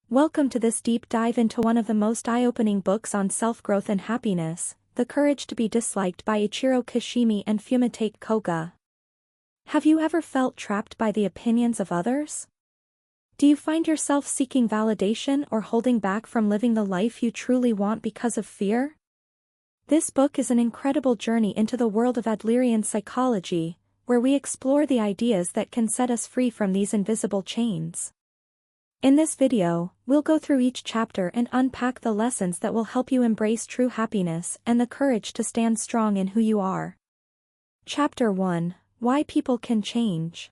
Welcome to this deep dive into one of the most eye-opening books on self-growth and happiness, The Courage to be Disliked by Ichiro Kishimi and Fumitake Koga. Have you ever felt trapped by the opinions of others? Do you find yourself seeking validation or holding back from living the life you truly want because of fear? This book is an incredible journey into the world of Adlerian psychology, where we explore the ideas that can set us free from these invisible chains. In this video, we'll go through each chapter and unpack the lessons that will help you embrace true happiness and the courage to stand strong in who you are. Chapter 1: Why People Can Change.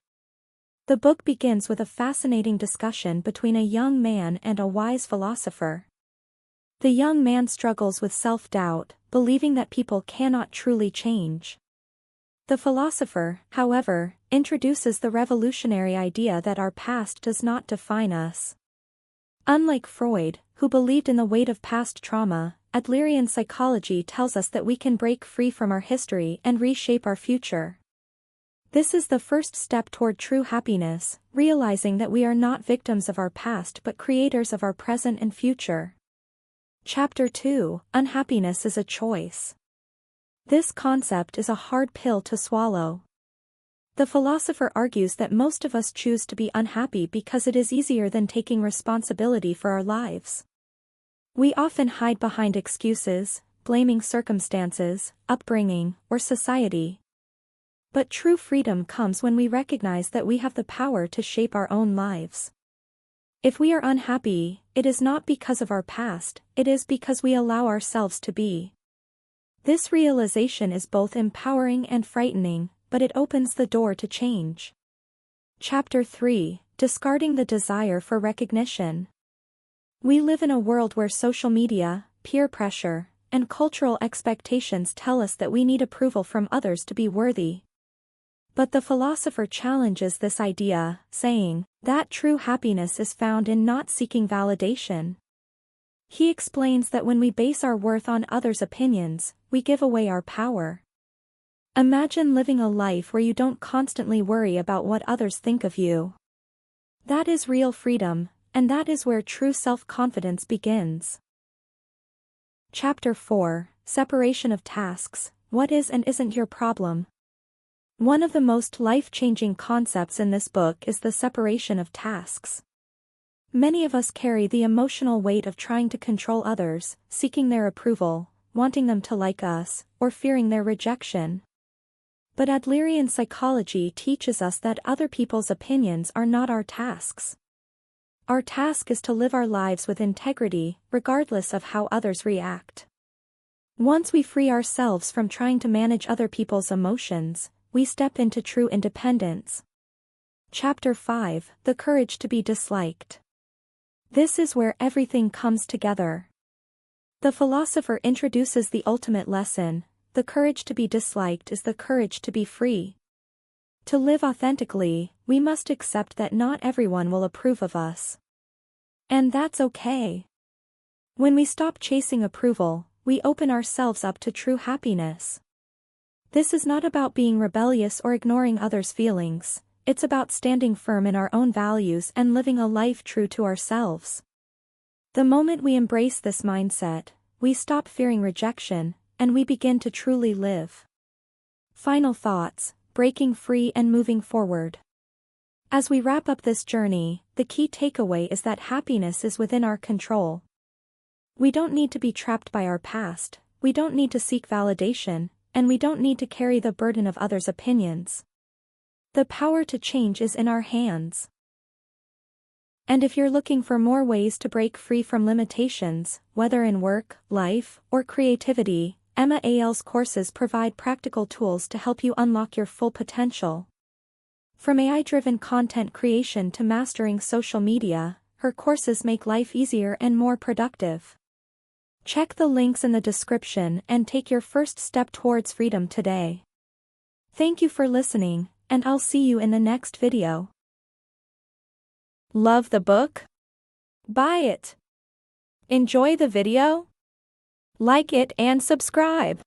The book begins with a fascinating discussion between a young man and a wise philosopher. The young man struggles with self-doubt, believing that people cannot truly change. The philosopher, however, introduces the revolutionary idea that our past does not define us. Unlike Freud, who believed in the weight of past trauma, Adlerian psychology tells us that we can break free from our history and reshape our future. This is the first step toward true happiness, realizing that we are not victims of our past but creators of our present and future. Chapter 2: Unhappiness is a Choice. This concept is a hard pill to swallow. The philosopher argues that most of us choose to be unhappy because it is easier than taking responsibility for our lives. We often hide behind excuses, blaming circumstances, upbringing, or society. But true freedom comes when we recognize that we have the power to shape our own lives. If we are unhappy, it is not because of our past, it is because we allow ourselves to be. This realization is both empowering and frightening, but it opens the door to change. Chapter 3: Discarding the Desire for Recognition. We live in a world where social media, peer pressure, and cultural expectations tell us that we need approval from others to be worthy. But the philosopher challenges this idea, saying that true happiness is found in not seeking validation. He explains that when we base our worth on others' opinions, we give away our power. Imagine living a life where you don't constantly worry about what others think of you. That is real freedom, and that is where true self-confidence begins. Chapter 4: Separation of Tasks. What is and isn't your problem? One of the most life-changing concepts in this book is the separation of tasks. Many of us carry the emotional weight of trying to control others, seeking their approval, wanting them to like us, or fearing their rejection. But Adlerian psychology teaches us that other people's opinions are not our tasks. Our task is to live our lives with integrity, regardless of how others react. Once we free ourselves from trying to manage other people's emotions, we step into true independence. Chapter 5: The Courage to be Disliked. This is where everything comes together. The philosopher introduces the ultimate lesson: the courage to be disliked is the courage to be free. To live authentically, we must accept that not everyone will approve of us. And that's okay. When we stop chasing approval, we open ourselves up to true happiness. This is not about being rebellious or ignoring others' feelings. It's about standing firm in our own values and living a life true to ourselves. The moment we embrace this mindset, we stop fearing rejection, and we begin to truly live. Final thoughts: breaking free and moving forward. As we wrap up this journey, the key takeaway is that happiness is within our control. We don't need to be trapped by our past, we don't need to seek validation, and we don't need to carry the burden of others' opinions. The power to change is in our hands. And if you're looking for more ways to break free from limitations, whether in work, life, or creativity, Emma Ael's courses provide practical tools to help you unlock your full potential. From AI-driven content creation to mastering social media, her courses make life easier and more productive. Check the links in the description and take your first step towards freedom today. Thank you for listening, and I'll see you in the next video. Love the book? Buy it. Enjoy the video? Like it and subscribe.